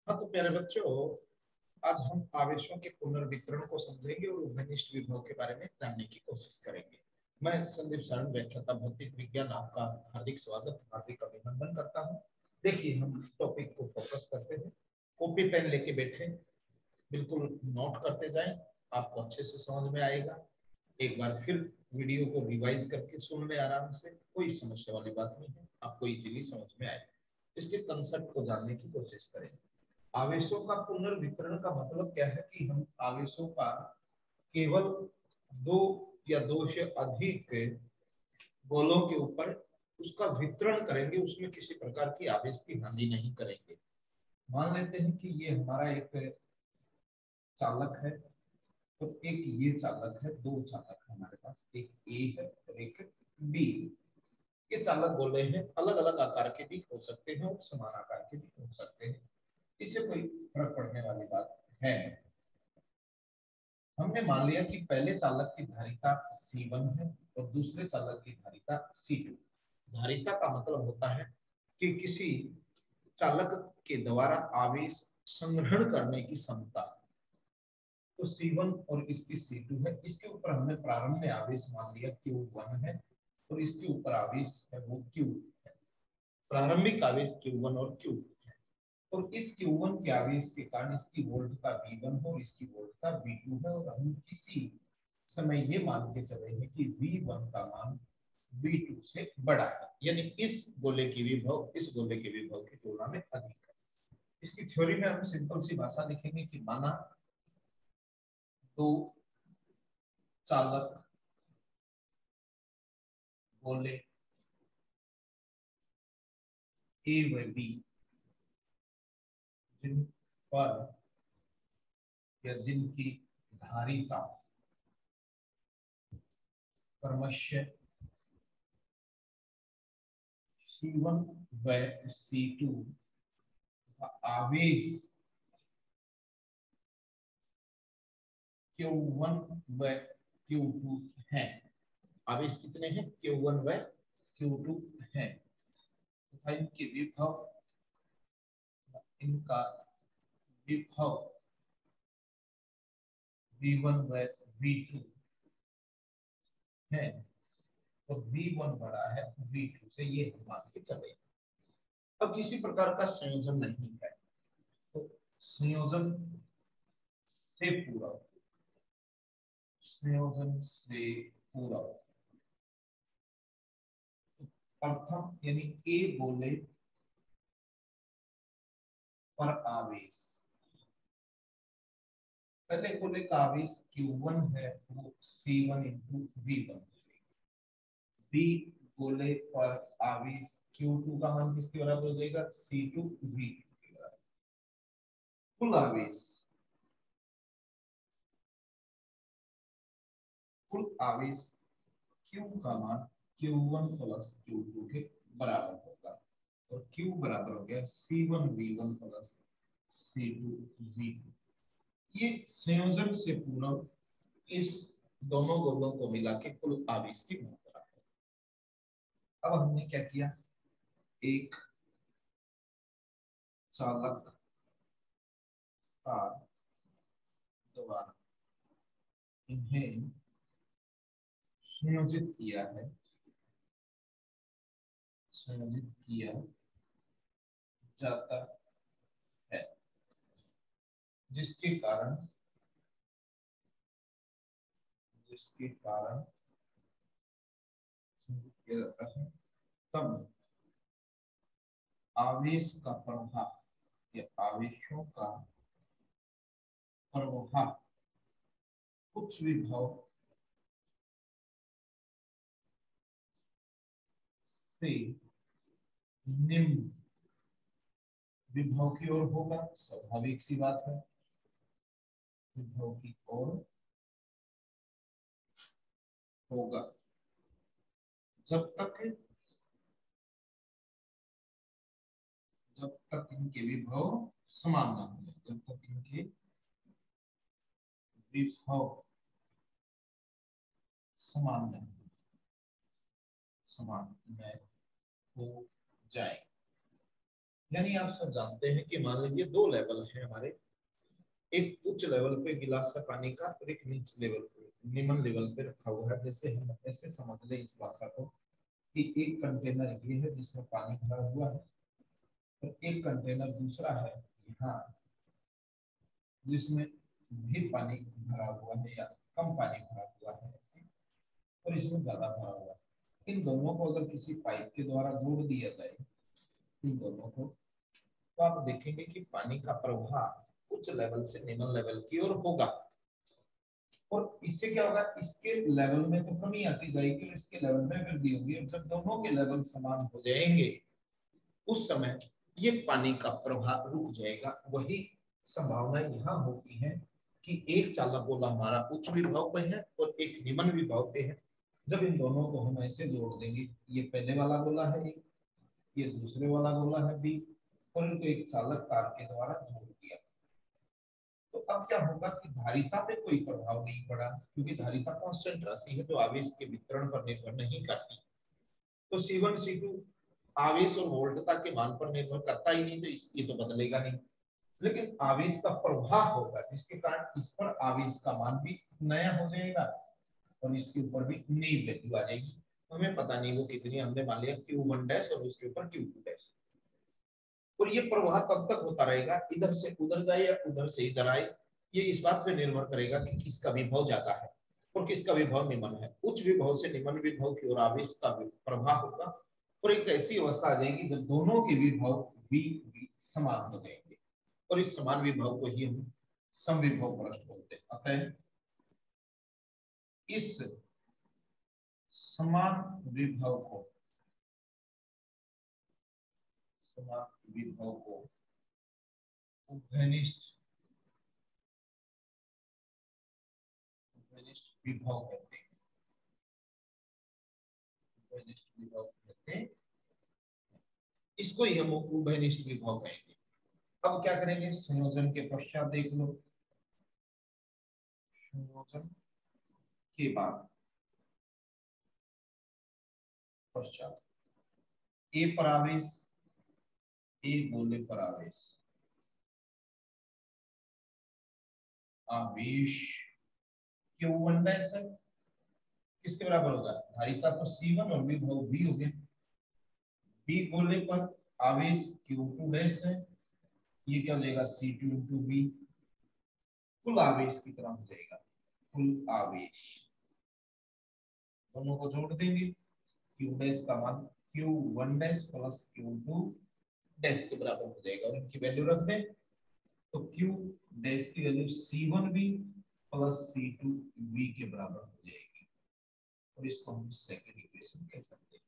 हाँ तो प्यारे बच्चों, आज हम आवेशों के पुनर्वितरण को समझेंगे और उभयनिष्ठ विभव के बारे में जानने की कोशिश करेंगे। मैं संदीप सारण, व्याख्याता भौतिक विज्ञान, आपका हार्दिक स्वागत, हार्दिक अभिनंदन करता हूँ। देखिए, हम टॉपिक को फोकस करते हैं। कॉपी पेन लेके बैठे, बिल्कुल नोट करते जाएं, आपको अच्छे से समझ में आएगा। एक बार फिर वीडियो को रिवाइज करके सुन ले आराम से, कोई समस्या वाली बात नहीं है, आपको इजीली समझ में आएगा। इसके कंसेप्ट को जानने की कोशिश करेंगे। आवेशों का पुनर्वितरण का मतलब क्या है कि हम आवेशों का केवल दो या दो से अधिक गोलों के ऊपर उसका वितरण करेंगे, उसमें किसी प्रकार की आवेश की हानि नहीं करेंगे। मान लेते हैं कि ये हमारा एक चालक है, तो एक ये चालक है, दो चालक है हमारे पास, एक ए है और एक बी। ये चालक गोले हैं, अलग अलग आकार के भी हो सकते हैं और समान आकार के भी हो सकते हैं, इससे कोई फर्क पड़ने वाली बात है। हमने मान लिया कि पहले चालक की धारिता C1 है और दूसरे चालक की धारिता C2। धारिता का मतलब होता है कि किसी चालक के द्वारा आवेश संग्रहण करने की क्षमता। तो C1 और इसकी C2 है, इसके ऊपर हमने प्रारंभ में आवेश मान लिया Q1 है और इसके ऊपर आवेश है वो Q है। प्रारंभिक आवेश Q1 और Q है और इस Q1 के आवेश के कारण इसकी वोल्टता V1 है और इसकी वोल्टता V2 है, और हम किसी समय ये मान के चले हैं कि V1 का मान V2 से बड़ा है, यानी इस गोले की विभव इस गोले के विभव की तुलना में अधिक है। इसकी थ्योरी में हम सिंपल सी भाषा लिखेंगे कि माना दो चालक गोले ए व बी जिन पर या जिनकी धारिता क्रमशः C1 व C2 आवेश Q1 व Q2 है। आवेश कितने हैं? Q1 व Q2 है तथा इनके विभव इनका विभव V1 व V2 है और V1 बड़ा है V2 से, ये हम मान के चले। अब किसी प्रकार का संयोजन नहीं है, तो संयोजन से पूरक, संयोजन से पूरक प्रथम यानी ए गोले पर आवेश, पहले गोले का आवेश Q1 है वो C1 इंटू V1, बी गोले पर आवेश Q2 का मान किसके बराबर हो जाएगा? C2 V2 के बराबर। कुल आवेश, कुल आवेश Q का मान Q1 प्लस Q2 के बराबर होगा और Q बराबर हो गया C1 V1 plus C2 V2। ये संयोजन से पूरक इस दोनों गोलों को मिला के कुल आवेश की मात्रा है। अब हमने क्या किया, एक चालक कार द्वारा इन्हें संयोजित किया है, संयोजित किया जाता है, जिसके कारण किया जाता है, तब आवेश का प्रवाह या आवेशों का प्रवाह कुछ विभव से निम्न विभव की ओर होगा। स्वाभाविक सी बात है, विभव की ओर होगा जब तक इनके विभव समान ना हो, जब तक इनके विभव समान नहीं समान में हो जाए। यानी आप सब जानते हैं कि मान लीजिए दो लेवल है हमारे, एक उच्च लेवल पे गिलास है पानी का और एक नीचे लेवल पे निम्न लेवल पे रखा हुआ है। जैसे हम ऐसे समझ लें इस भाषा को कि एक कंटेनर ये है जिसमें पानी भरा हुआ है और एक कंटेनर दूसरा है यहाँ जिसमें भी पानी भरा हुआ है या कम पानी भरा हुआ है ऐसे, और इसमें ज्यादा भरा हुआ है। इन दोनों को अगर किसी पाइप के द्वारा जोड़ दिया जाए, इन दोनों को, तो आप देखेंगे कि पानी का प्रवाह उच्च लेवल से निम्न लेवल की ओर होगा। और इससे क्या होगा, इसके लेवल में तो कमी आती जाएगी और इसके लेवल में वृद्धि होगी। और जब दोनों के लेवल समान हो जाएंगे उस समय ये पानी का प्रवाह रुक जाएगा। वही संभावना यहाँ होती है कि एक चालक गोला हमारा उच्च विभव पे है और एक निम्न विभव पे है। जब इन दोनों को हम ऐसे जोड़ देंगे, ये पहले वाला गोला है एक, ये दूसरे वाला गोला है बी, और इनको एक चालक तार के द्वारा जोड़ दिया, तो अब क्या होगा कि धारिता पे कोई प्रभाव नहीं पड़ा, क्योंकि धारिता कांस्टेंट राशि है जो आवेश के वितरण पर निर्भर नहीं करती। तो C1 C2 आवेश और वोल्टता के मान पर निर्भर करता ही नहीं, तो इसकी तो बदलेगा नहीं। लेकिन आवेश का प्रवाह होगा जिसके कारण इस पर आवेश का मान भी नया हो जाएगा और इसके ऊपर भी नई वैल्यू आ जाएगी। हमें पता नहीं वो कितनी, हमने मान लिया Q1 डैश और उसके ऊपर Q2 डैश। और ये प्रवाह तब तक होता रहेगा, इधर से उधर जाए या उधर से इधर आए। ये इस बात पे निर्भर करेगा कि किसका विभव ज्यादा है और किसका विभव निम्न है। उच्च विभव से निम्न विभव की ओर आवेश का प्रवाह होगा और एक ऐसी अवस्था आ जाएगी जब दोनों के विभव V समान हो जाएंगे और इस समान विभव को ही हम समविभव पृष्ठ बोलते हैं। अतः इस समान विभव को उभयनिष्ठ विभव कहते हैं। विभव कहते हैं, इसको ही हम उभयनिष्ठ विभव कहेंगे। अब क्या करेंगे, संयोजन के पश्चात देख लो, संयोजन के बाद पश्चात ए पर आवेश, ए गोले पर आवेश, आवेश Q1 डैश है, किसके बराबर होगा, धारिता तो C1 और विभव V हो गया। बी गोले पर आवेश Q2 डैश है, ये क्या हो जाएगा C2 इंटू V, कुल आवेश की तरह हो जाएगा, कुल आवेश। दोनों को जोड़ देंगे, Q डैश का मान Q1 dash plus Q2 dash के बराबर हो जाएगा और इनकी वैल्यू रख दें तो Q डैश की वैल्यू C1V प्लस C2V के बराबर हो जाएगी और इसको हम सेकंड इक्वेशन कह सकते हैं।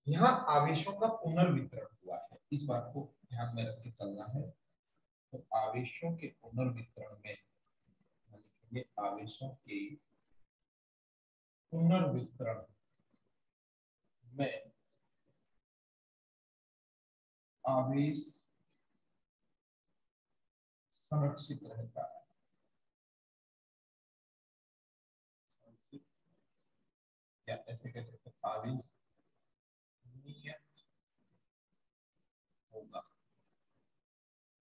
यहाँ आवेशों का पुनर्वितरण हुआ है, इस बात को ध्यान में रख के चलना है। तो आवेशों के पुनर्वितरण में ये आवेशों के पुनर्वितरण में आवेश संरक्षित रहता है, या ऐसे कह सकते हैं आवेश नियत होगा।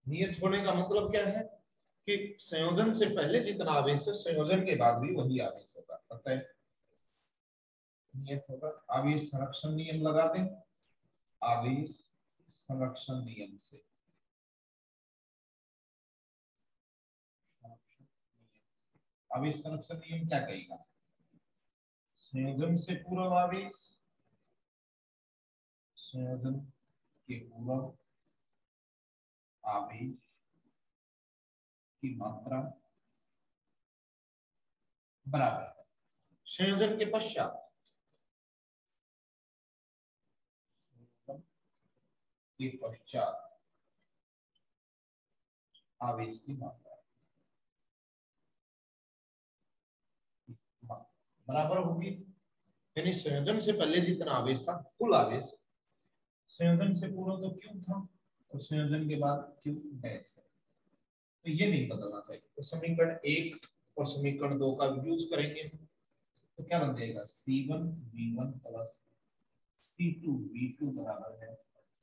नियत होने का मतलब क्या है कि संयोजन से पहले जितना आवेश है संयोजन के बाद भी वही आवेश होगा, अतः नियत होगा। आवेश संरक्षण नियम लगा दें, आवेश संरक्षण नियम से, आवेश संरक्षण नियम क्या कहेगा, संयोजन से पूर्व आवेश, संयोजन के पूर्व आवेश की मात्रा बराबर है संयोजन के पश्चात आवेश की मात्रा बराबर होगी। यानी संयोजन से पहले जितना आवेश था कुल आवेश, संयोजन से पूर्व तो क्यू था और संयोजन के बाद क्यू डैश है, तो ये नहीं बदलना चाहिए। तो समीकरण 1 और समीकरण 2 का यूज करेंगे तो क्या बन जाएगा C1V1 प्लस C2V2 बराबर है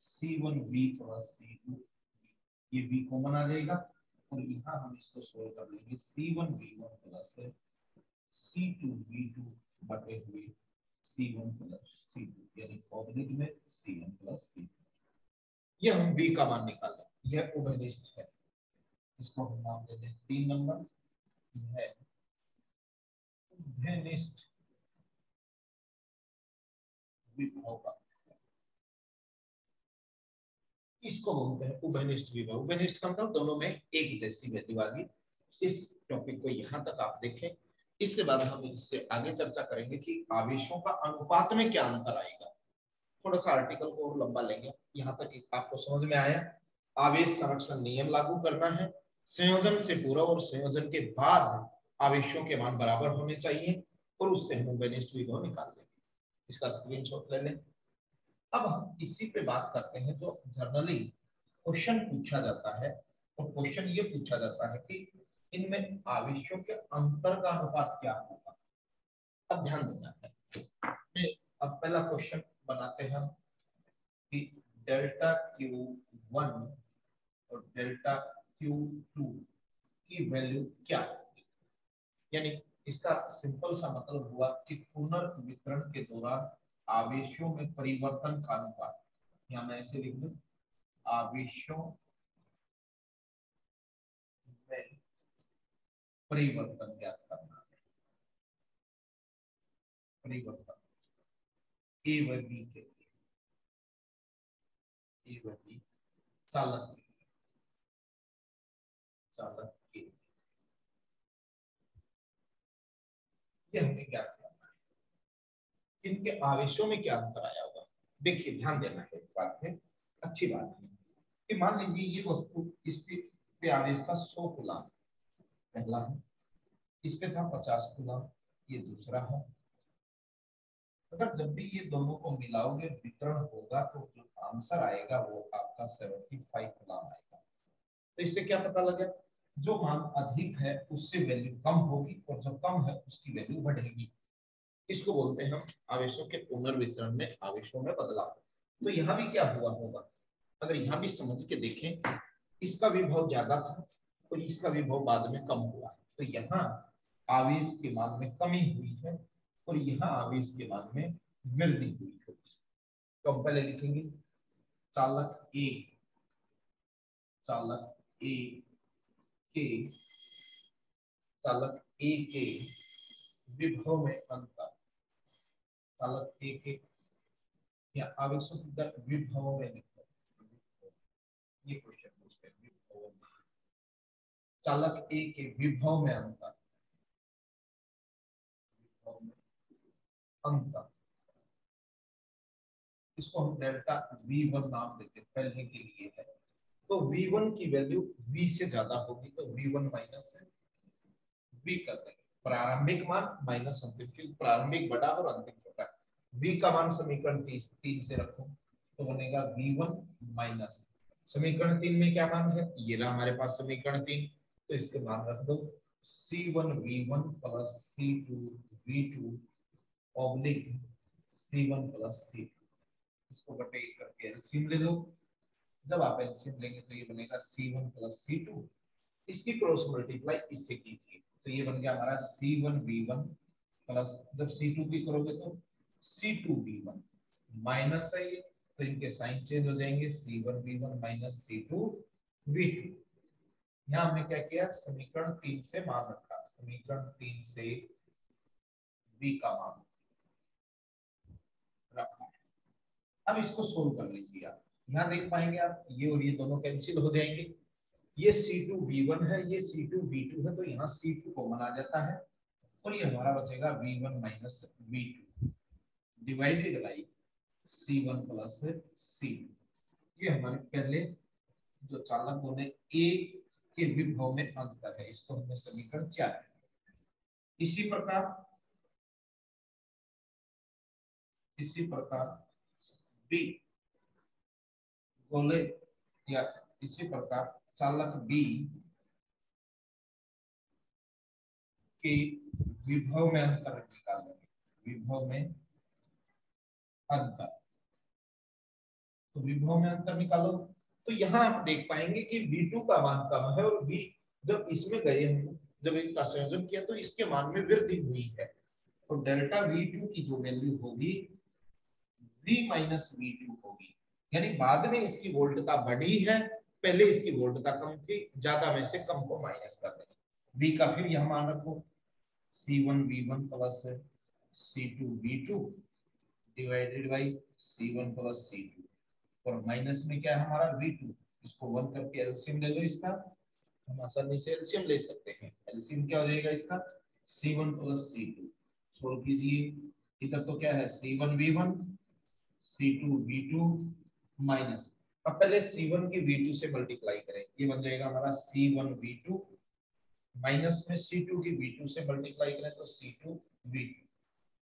C1b प्लस C2, ये b कॉमन आ जाएगा और यहाँ हम इसको सोल्व कर लेंगे। C1b1 प्लस C2b2 बटे हुए C1 प्लस C2, यानी ऑब्लिक में C1 प्लस C2। ये हम b का मान निकाल लें, यह उभयनिष्ठ है, इसको हम नाम दे दें 3 नंबर, है उभयनिष्ठ विभव का, इसको बोलते हैं उभयनिष्ठ विभव। उभयनिष्ठ का मतलब दोनों में एक जैसी वैल्यू आ गई। इस टॉपिक को यहाँ तक आप देखें, इसके बाद हम इससे आगे चर्चा करेंगे कि आवेशों का अनुपात में क्या अंतर आएगा। थोड़ा सा आर्टिकल को और लंबा लेंगे, यहाँ तक आपको समझ में आया। आवेश संरक्षण नियम लागू करना है, संयोजन से पूर्व और संयोजन के बाद आवेशों के मान बराबर होने चाहिए और उससे हम उभयनिष्ठ विभव निकाल लेंगे। इसका स्क्रीनशॉट ले लें। अब हम इसी पे बात करते हैं जो जनरली क्वेश्चन पूछा जाता है, और क्वेश्चन ये पूछा जाता है कि इनमें आवेशों के अंतर का अनुपात क्या होगा। अब ध्यान देना है, अब पहला क्वेश्चन बनाते हैं हम कि डेल्टा Q1 और डेल्टा Q2 की वैल्यू क्या होगी। यानी इसका सिंपल सा मतलब हुआ कि पुनर्वितरण के दौरान आवेशों में परिवर्तन का अनुपात, या मैं ऐसे लिख दूं, आवेशों में परिवर्तन ज्ञात करना है। परिवर्तन ए व बी के लिए, ए व बी चालक चालक के, ये हमें ज्ञात करना है। इनके आवेशों में क्या अंतर आया होगा। देखिए ध्यान देना है, इस बात में अच्छी बात है कि मान लीजिए ये वस्तु, इस पे आवेश था 100 कूलम, पहला है, इस पे था 50 कूलम, ये दूसरा है। अगर जब भी ये दोनों को मिलाओगे वितरण होगा तो जो आंसर आएगा वो आपका 75 कूलम आएगा। तो इससे क्या पता लगा, जो मान अधिक है उससे वैल्यू कम होगी और जो कम है उसकी वैल्यू बढ़ेगी। इसको बोलते हैं हम आवेशों के पुनर्वितरण में आवेशों में बदलाव। तो यहाँ भी क्या हुआ होगा, अगर यहाँ भी समझ के देखें, इसका विभव ज्यादा था और इसका विभव बाद में कम हुआ, तो यहाँ आवेश के मान में कमी हुई है और यहाँ आवेश के मान में वृद्धि हुई है। तो हम पहले लिखेंगे चालक ए, चालक ए के, चालक ए के विभव में अंतर, चालक ए के या आवेशों की दर विभव में अंतर, ये क्वेश्चन पूछते हैं विभव में। चालक ए के विभव में अंतर, विभव में अंतर, इसको हम डेल्टा V1 नाम देते हैं, पहले के लिए है। तो V1 की वैल्यू V से ज्यादा होगी तो V1 माइनस V कर देंगे, प्रारंभिक मान माइनस अंतिम, क्योंकि प्रारंभिक बड़ा और अंतिम छोटा। V का मान समीकरण 3 से रखो तो बनेगा V1 माइनस, समीकरण 3 में क्या मान है, ये रहा हमारे पास समीकरण 3, तो इसके मान रख दो C1V1 plus C2V2 oblique C1 plus C2, इसको बटे करके एलसीएम ले लो। जब आप एलसीएम लेंगे तो ये बनेगा C1 प्लस C2, इसकी क्रॉस मल्टीप्लाई इससे कीजिए तो ये बन गया हमारा C1V1 प्लस, जब C2 की करोगे तो C2V1 माइनस है ये, तो इनके साइन चेंज हो जाएंगे, C1V1 माइनस C2V2। यहाँ हमने क्या किया, समीकरण 3 से मान रखा, समीकरण 3 से V का मान रखा। अब इसको सोल्व कर लीजिए आप, यहाँ देख पाएंगे आप ये और ये दोनों कैंसिल हो जाएंगे, ये C2V1 है, ये C2V2 है, तो यहाँ C2 कॉमन आ जाता है और ये हमारा बचेगा V1 minus V2 divided by C1 plus C2। ये हमारे पहले जो चालक बोले A के विभव में अंतर है, इसको हमने समीकरण 4। इसी प्रकार B बोले या इसी प्रकार चालक B के विभव में अंतर निकालेंगे, विभव में अंतर, तो विभव में अंतर निकालो। तो यहाँ आप देख पाएंगे कि V2 का मान कम है और V जब इसमें गए हम, जब इनका संयोजन किया तो इसके मान में वृद्धि हुई है। तो डेल्टा V2 की जो वैल्यू होगी V माइनस V2 होगी, यानी बाद में इसकी वोल्टता बढ़ी है, पहले इसकी वोल्टता कम थी, ज्यादा में से कम को माइनस कर देंगे। V का फिर यह मान रखो C1V1 plus C2V2 divided by C1 plus C2, और माइनस में क्या है हमारा V2, इसको 1 करके एलसीएम ले लो इसका, हम आसानी से एलसीएम ले सकते हैं। एलसीएम क्या हो जाएगा इसका C1 प्लस C2, छोड़ कीजिए, इधर तो क्या है C1V1 C2V2 माइनस, अब पहले C1 की V2 से मल्टीप्लाई करें, ये बन जाएगा हमारा C1V2 माइनस में C2 की V2 से मल्टीप्लाई करें तो C2V2,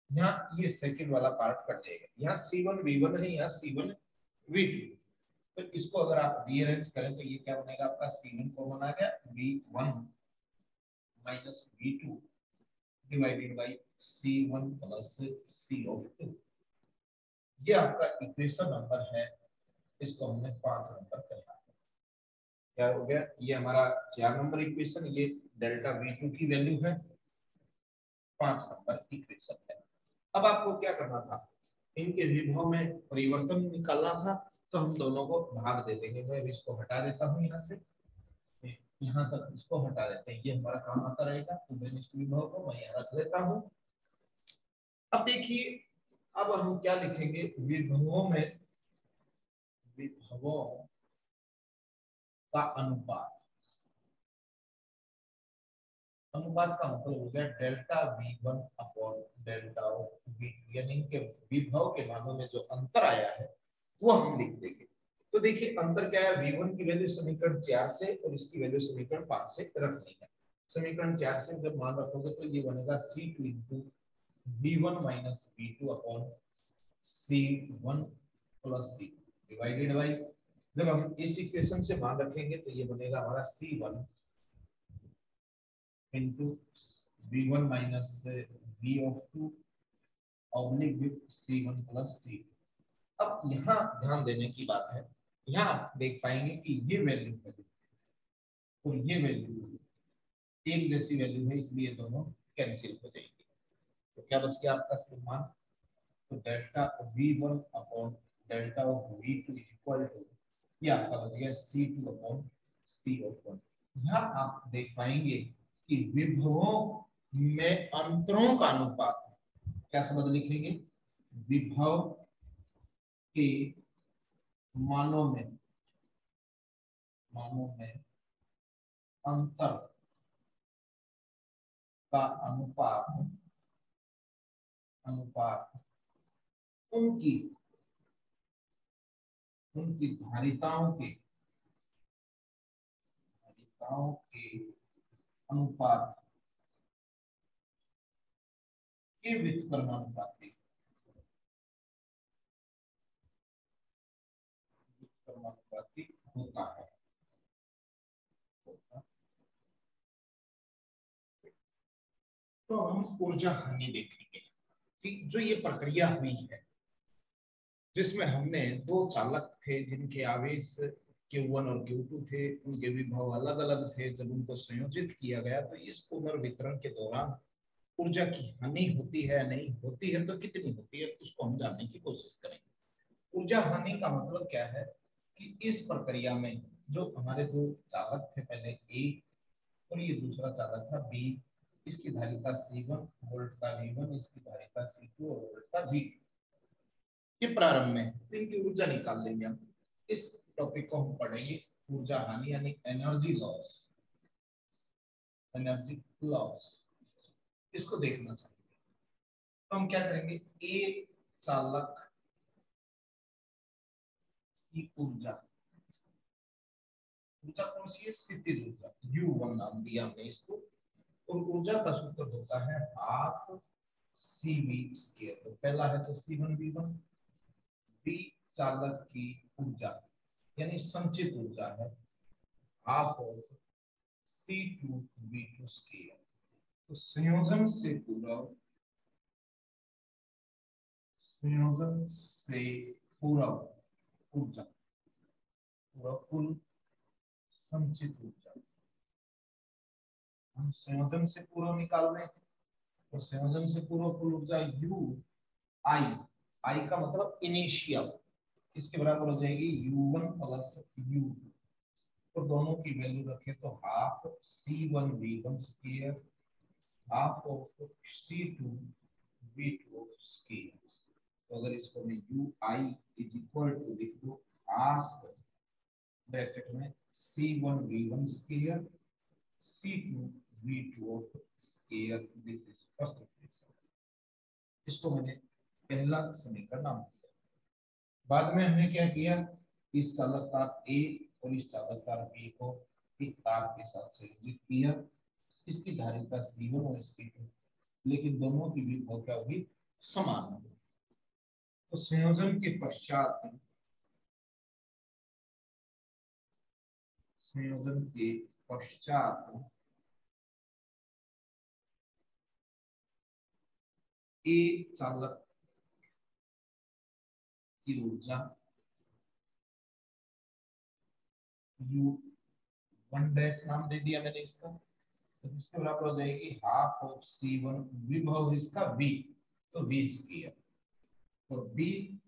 यहाँ ये सेकंड वाला पार्ट कट जाएगा, यहाँ C1V1 है, यहाँ C1V2, तो इसको अगर आप रीअरेंज करें तो ये क्या बनेगा आपका C1 कॉमन आ गया, V1 minus V2 divided by C1 plus C of 2, ये आपका इक्वेशन नंबर है, इसको हमने 5 नंबर कहना है। क्या हो गया, ये हमारा 4 नंबर इक्वेशन, ये डेल्टा V2 की वैल्यू है, 5 नंबर इक्वेशन है। अब आपको क्या करना था, इनके विभव में परिवर्तन निकालना था, तो हम दोनों को भाग दे देंगे। मैं इसको हटा देता हूँ यहाँ से, यहाँ तक इसको हटा देते हैं, ये हमारा काम आता रहेगा। तो विभव को मैं यहाँ रख लेता हूँ। अब देखिए, अब हम क्या लिखेंगे, विभवों में विभवों का अनुपात, अनुपात का मतलब हो गया delta V1 upon delta V2, यानी कि विभव के मानों में जो अंतर आया है वो हम लिख देंगे। तो देखिए अंतर क्या है, V1 की वैल्यू समीकरण 4 से और इसकी वैल्यू समीकरण 5 से रखनी है। समीकरण 4 से जब मान रखोगे तो ये बनेगा C2 into V1 minus V2 upon C1 plus C divided by, जब हम इस इक्वेशन से मान रखेंगे तो ये बनेगा हमारा C1 into V1 minus V of 2 oblique with C1 plus C2। अब यहाँ ध्यान देने की बात है, यहाँ आप देख पाएंगे कि ये वैल्यू है और ये वैल्यू एक जैसी वैल्यू है, इसलिए दोनों कैंसिल हो जाएंगे। तो क्या बच गया आपका मान, तो delta V1 upon delta of V2 equal to, ये आपका बच गया C2 अपॉन C ऑफ 1। यहाँ आप देख पाएंगे कि विभवों में अंतरों का अनुपात, क्या शब्द लिखेंगे, विभव के मानों में अंतर का अनुपात उनकी धारिताओं के अनुपात के व्युत्क्रमानुपाती होता है। तो हम ऊर्जा हानि देखेंगे कि जो ये प्रक्रिया हुई है, जिसमें हमने दो चालक थे जिनके आवेश Q1 और Q2 थे, उनके विभव अलग अलग थे, जब उनको संयोजित किया गया तो इस पुनर्वितरण के दौरान ऊर्जा की हानि होती है, नहीं होती है तो कितनी होती है, उसको हम जानने की कोशिश करेंगे। ऊर्जा हानि का मतलब क्या है कि इस प्रक्रिया में जो हमारे दो चालक थे, पहले A और ये दूसरा चालक था B, इसकी धारिता C1, वोल्ट का V1, इसकी धारिता C2 और वोल्ट का V2, ये प्रारंभ में, तो इनकी ऊर्जा निकाल लेंगे हम। इस टॉपिक को हम पढ़ेंगे ऊर्जा हानि यानी एनर्जी लॉस, इसको देखना चाहिए। तो हम क्या करेंगे, एक चालक की ऊर्जा कौन सी है, स्थितिज ऊर्जा, U1 नाम दिया हमने इसको, और ऊर्जा का सूत्र होता है हाफ CV स्क्वायर। तो पहला है तो C1V1, B चालक की ऊर्जा यानी संचित ऊर्जा है हाफ ऑफ C2V2 स्क्वायर। तो संयोजन से पूरक ऊर्जा, पूरा कुल संचित ऊर्जा हम संयोजन से पूर्व निकाल रहे हैं। तो संयोजन से पूर्व कुल ऊर्जा यू आई, आई का मतलब इनिशियल, किसके बराबर हो जाएगी U1 प्लस U2। तो दोनों की वैल्यू रखें तो half C1 V1 square half of C2 V2 square. तो अगर इसको मैं UI इज इक्वल टू लिख दूं हाफ ब्रैकेट में C1 V1 square C2 V2 square, this is first equation. इसको मैंने पहला समीकरण नाम दिया। बाद में हमने क्या किया, इस चालक तार A और इस चालक तार B को एक तार के साथ संयोजित किया। इसकी धारिता C1 और C2, लेकिन दोनों की विभव क्या होगी, समान होगी। तो संयोजन के पश्चात A चालक की ऊर्जा U1 डैश नाम दे दिया मैंने इसका। तो इसके बराबर हो जाएगी हाफ ऑफ C1, विभव इसका V, तो V स्क्वायर। और B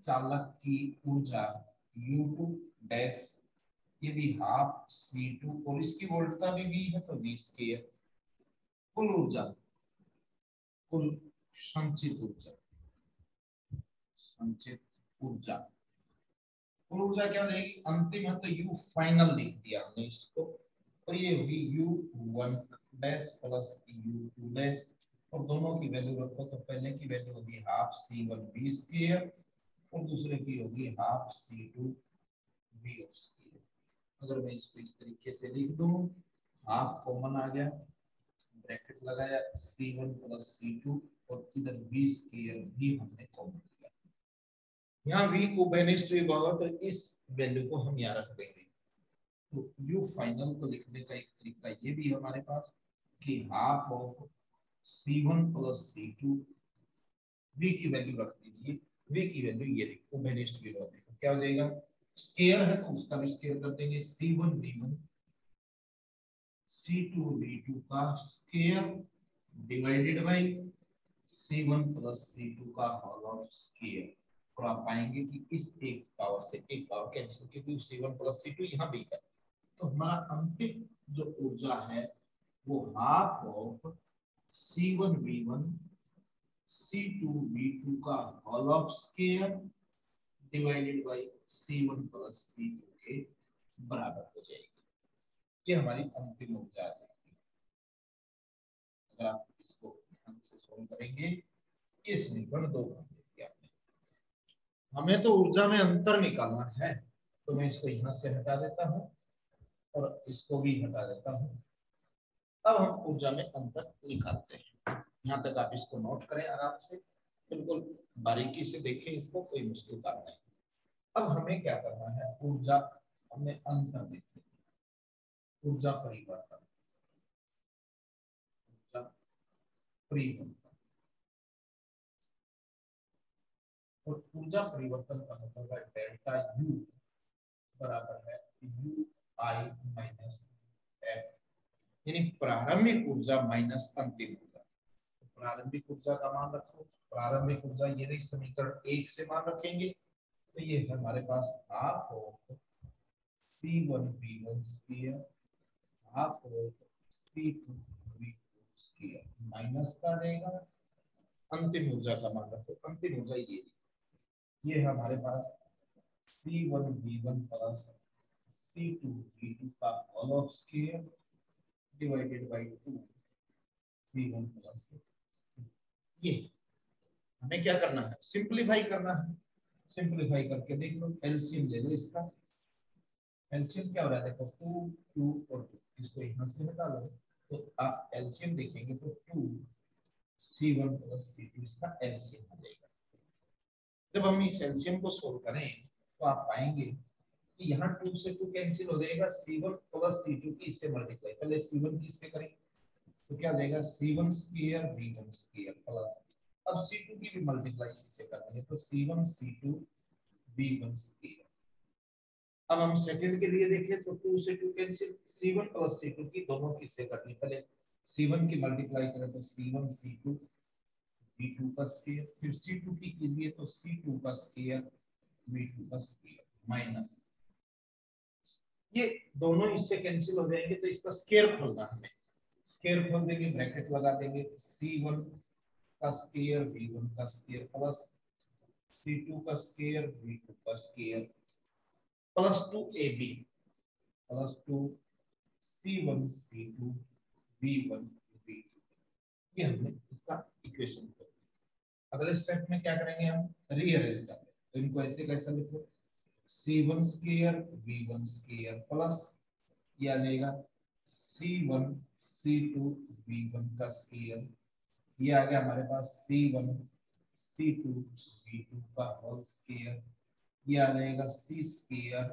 चालक की ऊर्जा U2 डैश, ये भी हाफ C2 और इसकी वोल्टता भी V है, तो V स्क्वायर। कुल ऊर्जा, कुल संचित ऊर्जा, संचित ऊर्जा, कुल ऊर्जा क्या हो जाएगी, अंतिम है तो U फाइनल लिख दिया हमने इसको। और ये होगी U1 dash plus U2 dash, और दोनों की वैल्यू रखो तो पहले की वैल्यू होगी हाफ C1 V स्क्वायर और दूसरे की होगी हाफ C2 V स्क्वायर। अगर मैं इसको इस तरीके से लिख दूं, हाफ कॉमन आ गया, ब्रैकेट लगाया C1 प्लस C2 और इधर V स्क्वायर भी हमने कॉमन लिया। यहाँ V को बेनिस्ट होगा तो इस वैल्यू को हम यहाँ रख देंगे। तो U फाइनल को लिखने का एक तरीका ये भी हमारे पास कि half of C1 plus C2, V की वैल्यू रख दीजिए, V की वैल्यू ये देखो बेनिस्ट भी होगा, तो क्या हो जाएगा, स्क्वायर है तो उसका भी स्क्वायर कर देंगे, C1 V1 C2 V2 का square divided by C1 plus C2 का होल स्क्वायर। और आप पाएंगे कि इस एक पावर से एक पावर कैंसिल, क्योंकि C1 प्लस C2 यहाँ भी है। तो हमारा अंतिम जो ऊर्जा है वो half of C1 V1 C2 V2 का whole of square divided by C1 plus C2 के बराबर हो जाएगी। ये हमारी अंतिम ऊर्जा है। अगर आप इसको ध्यान से सॉल्व करेंगे, ये समीकरण 2 बन जाएगी। हमें तो ऊर्जा में अंतर निकालना है, तो मैं इसको यहाँ से हटा देता हूँ और इसको भी हटा देता हूँ। अब हम ऊर्जा में अंतर निकालते हैं। यहाँ तक आप इसको नोट करें आराम से, बिल्कुल बारीकी से देखें इसको, कोई मुश्किल काम नहीं। अब हमें क्या करना है, ऊर्जा हमें अंतर देखें, ऊर्जा परिवर्तन, ऊर्जा परिवर्तन। और ऊर्जा परिवर्तन का मतलब है डेल्टा U बराबर है UI माइनस F, यानी प्रारंभिक ऊर्जा माइनस अंतिम ऊर्जा। तो प्रारंभिक ऊर्जा का मान रखो, प्रारंभिक ऊर्जा ये नहीं समीकरण 1 से मान रखेंगे, तो ये है हमारे पास half of C1 V1 square half of C2 V2 square minus का रहेगा अंतिम ऊर्जा का मान रखो। अंतिम ऊर्जा ये है हमारे पास C1 V1 plus C2 V2 का whole of square divided by 2 C1 plus ये। हमें क्या करना है, सिंपलीफाई करना है। सिंपलीफाई करके देख लो, एलसीएम ले लो इसका। एलसीएम क्या हो रहा है, देखो 2 2 और 2, इसको यहाँ से हटा लो तो आप एलसीएम देखेंगे तो 2 C1 प्लस C2 इसका एलसीएम आ जाएगा। जब हम इस एलसीएम को सोल्व करें तो आप पाएंगे कि यहाँ 2 से 2 कैंसिल हो जाएगा, C1 प्लस C2 की इससे मल्टीप्लाई, पहले C1 की इससे करें तो क्या हो जाएगा C1 square V1 square plus, अब C2 की भी मल्टीप्लाई इससे कर देंगे तो C1 C2 V1 स्क्वायर अब हम सेकंड के लिए देखें तो 2 से 2 कैंसिल, C1 प्लस C2 की दोनों की से करनी, पहले C1 की मल्टीप्लाई करें तो C1 C2 V2 का स्क्वायर, फिर C2 की कीजिए तो C2 का स्क्वायर V2 का स्क्वायर माइनस, ये दोनों इससे कैंसिल हो जाएंगे तो इसका स्क्वायर खोलना हमें, स्क्वायर खोल देंगे, ब्रैकेट लगा देंगे, C1 का स्क्वायर V1 का स्क्वायर प्लस C2 का स्क्वायर V2 का square plus 2AB plus 2 C1 C2 V1 V2, ये हमने इसका इक्वेशन कर दिया। अगले स्टेप में क्या करेंगे, हम रीअरेंज करेंगे, तो इनको ऐसे कैसे लिखो, C1 square V1 square plus ये आ जाएगा C1 C2 V1 का स्क्वायर, ये आ गया हमारे पास C1 C2 V2 का होल स्क्वायर, ये आ जाएगा C square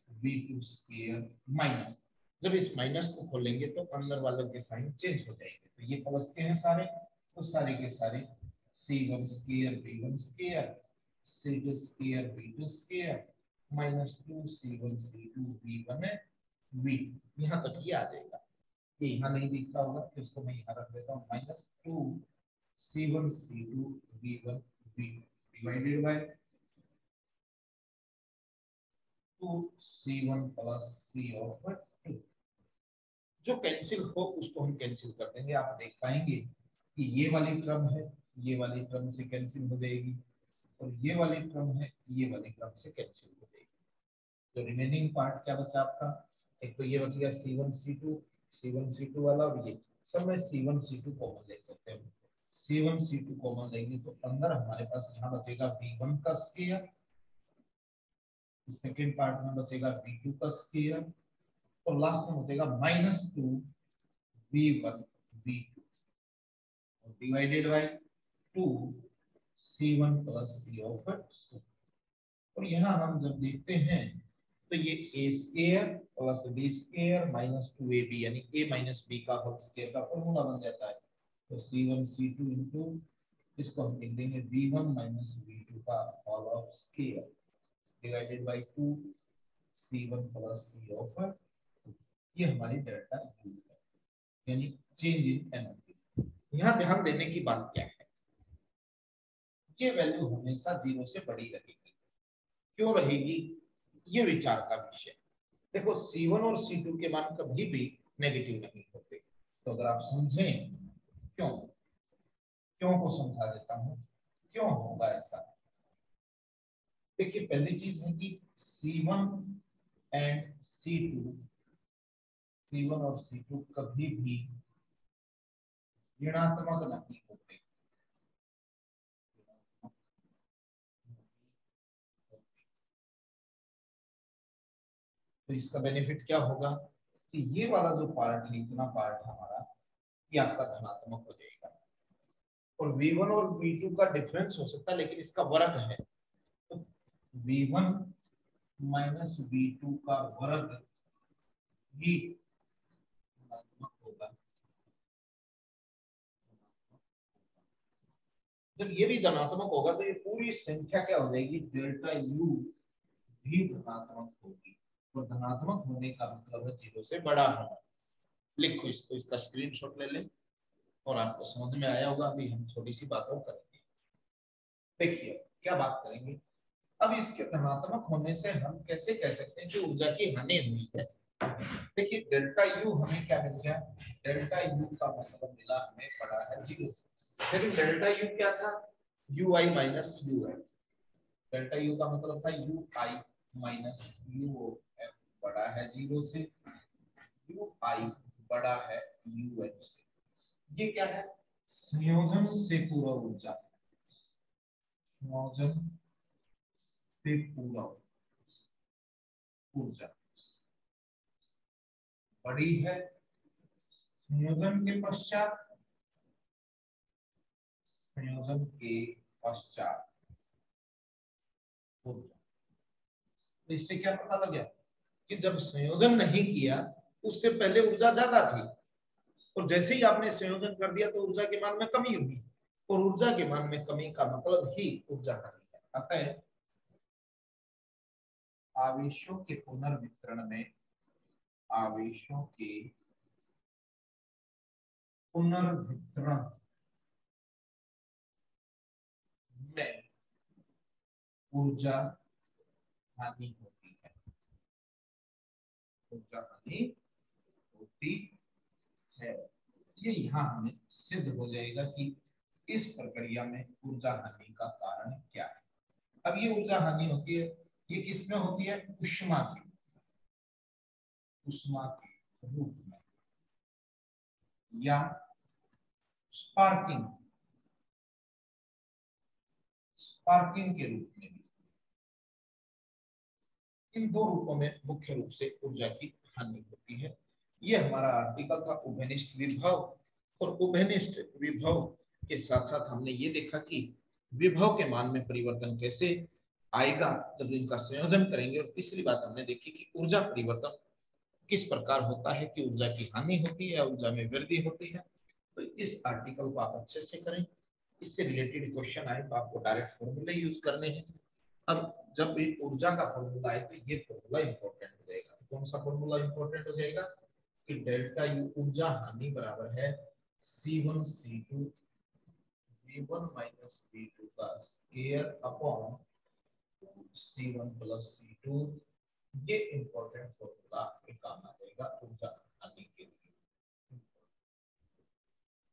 V2 square minus, जब इस माइनस को खोलेंगे तो अंदर वालों के साइन चेंज हो जाएंगे, तो ये प्लस के हैं सारे, तो सारे के सारे C1 square V1 square C2 square V2 square minus 2 C1 C2 V1 V2, यहाँ तक ये आ जाएगा, ये यहाँ नहीं दिख रहा होगा तो इसको मैं यहाँ रख देता हूँ, minus 2 C1 C2 V1 V2 divided by 2 C1 plus C of 2, जो कैंसिल हो उसको हम कैंसिल कर देंगे, आप देख पाएंगे कि ये वाली टर्म है, ये वाली टर्म से कैंसिल हो जाएगी, और ये वाली टर्म है, ये वाली टर्म से कैंसिल हो जाएगी, तो रिमेनिंग पार्ट क्या बचा आपका, एक तो ये बच गया C1 C2 वाला, और ये सब में C1 C2 कॉमन ले सकते हैं, C1 C2 कॉमन लेंगे तो अंदर हमारे पास यहाँ बचेगा V1 का स्क्वायर, सेकेंड पार्ट में बचेगा V2 का स्क्वायर, और लास्ट में बचेगा minus 2 V1 V2 divided by 2 C1 plus C of 2, और यहाँ हम जब देखते हैं तो ये A square plus B square minus 2AB यानी A माइनस B का होल स्क्वायर का फॉर्मूला बन जाता है, तो C1 C2 इनटू इसको हम लिख देंगे V1 माइनस V2 का whole of square divided by 2 C1 plus C of 2, ये हमारी डेल्टा U है, यानी चेंज इन एनर्जी। यहाँ ध्यान देने की बात क्या है, ये वैल्यू हमेशा 0 से बड़ी रहेगी, क्यों रहेगी, ये विचार का विषय। देखो C1 और C2 के मान कभी भी नेगेटिव नहीं होते, तो अगर आप समझें क्यों, क्यों को समझा देता हूं, क्यों होगा ऐसा। देखिए पहली चीज है कि C1 एंड C2, C1 और C2 कभी भी ऋणात्मक नहीं होते, तो इसका बेनिफिट क्या होगा कि ये वाला जो पार्ट है, इतना पार्ट हमारा, ये आपका धनात्मक हो जाएगा, और V1 और V2 का डिफरेंस हो सकता है लेकिन इसका वर्ग है, तो V1 माइनस V2 का वर्ग ही धनात्मक होगा, जब ये भी धनात्मक होगा तो ये पूरी संख्या क्या हो जाएगी, डेल्टा U भी धनात्मक होगी, और धनात्मक होने का मतलब है 0 से बड़ा होना। लिखो इसको, इसका स्क्रीनशॉट ले लें, और आपको समझ में आया होगा, अभी हम छोटी सी बात और करेंगे। देखिए क्या बात करेंगे, अब इसके धनात्मक होने से हम कैसे कह सकते हैं कि ऊर्जा की हानि हुई है। देखिए डेल्टा U हमें क्या मिल गया, डेल्टा U का मतलब मिला हमें बड़ा है 0 से, लेकिन डेल्टा U क्या था, UI minus UF, delta U का मतलब था UI माइनस UF बड़ा है 0 से, UI बड़ा है UF से, ये क्या है, संयोजन से पूरा ऊर्जा, संयोजन से पूरा ऊर्जा बड़ी है, संयोजन के पश्चात, संयोजन के पश्चात ऊर्जा, तो इससे क्या पता लग गया कि जब संयोजन नहीं किया उससे पहले ऊर्जा ज्यादा थी, और जैसे ही आपने संयोजन कर दिया तो ऊर्जा के मान में कमी हुई, और ऊर्जा के मान में कमी का मतलब ही ऊर्जा हानि है। अतः आवेशों के पुनर्वितरण में, आवेशों के पुनर्वितरण में ऊर्जा हानि होती है, ऊर्जा हानि होती है। ये यहाँ हमें सिद्ध हो जाएगा कि इस प्रक्रिया में ऊर्जा हानि का कारण क्या है। अब ये ऊर्जा हानि होती है, ये किसमें होती है? ऊष्मा की, ऊष्मा के रूप में या स्पार्किंग, स्पार्किंग के रूप में। इन दो रूपों में मुख्य रूप से ऊर्जा की हानि होती है। ये हमारा आर्टिकल था उभयनिष्ठ विभव। और उभयनिष्ठ विभव के साथ साथ हमने ये देखा कि विभव के मान में परिवर्तन कैसे आएगा जब इनका संयोजन करेंगे। और तीसरी बात हमने देखी कि ऊर्जा परिवर्तन किस प्रकार होता है, कि ऊर्जा की हानि होती है या ऊर्जा में वृद्धि होती है। तो इस आर्टिकल को आप अच्छे से करें। इससे रिलेटेड क्वेश्चन आए तो आपको डायरेक्ट फॉर्मूले यूज करने हैं। अब जब भी ऊर्जा का फॉर्मूला है तो ये फॉर्मूला इंपॉर्टेंट हो जाएगा। कौन सा फॉर्मूला इंपॉर्टेंट हो जाएगा? कि डेल्टा यू ऊर्जा हानि बराबर है C1 C2 V1 minus V2 का square upon C1 plus C2। ये इंपॉर्टेंट फॉर्मूला आपके काम आ जाएगा ऊर्जा हानि के लिए।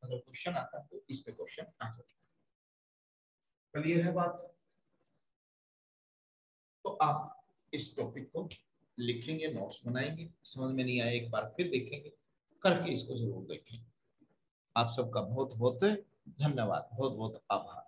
अगर क्वेश्चन आता है तो इस पे क्वेश्चन आ जाएगा। क्लियर है बात? तो आप इस टॉपिक को लिखेंगे, नोट्स बनाएंगे, समझ में नहीं आया एक बार फिर देखेंगे, करके इसको जरूर देखें। आप सबका बहुत बहुत धन्यवाद, बहुत बहुत आभार।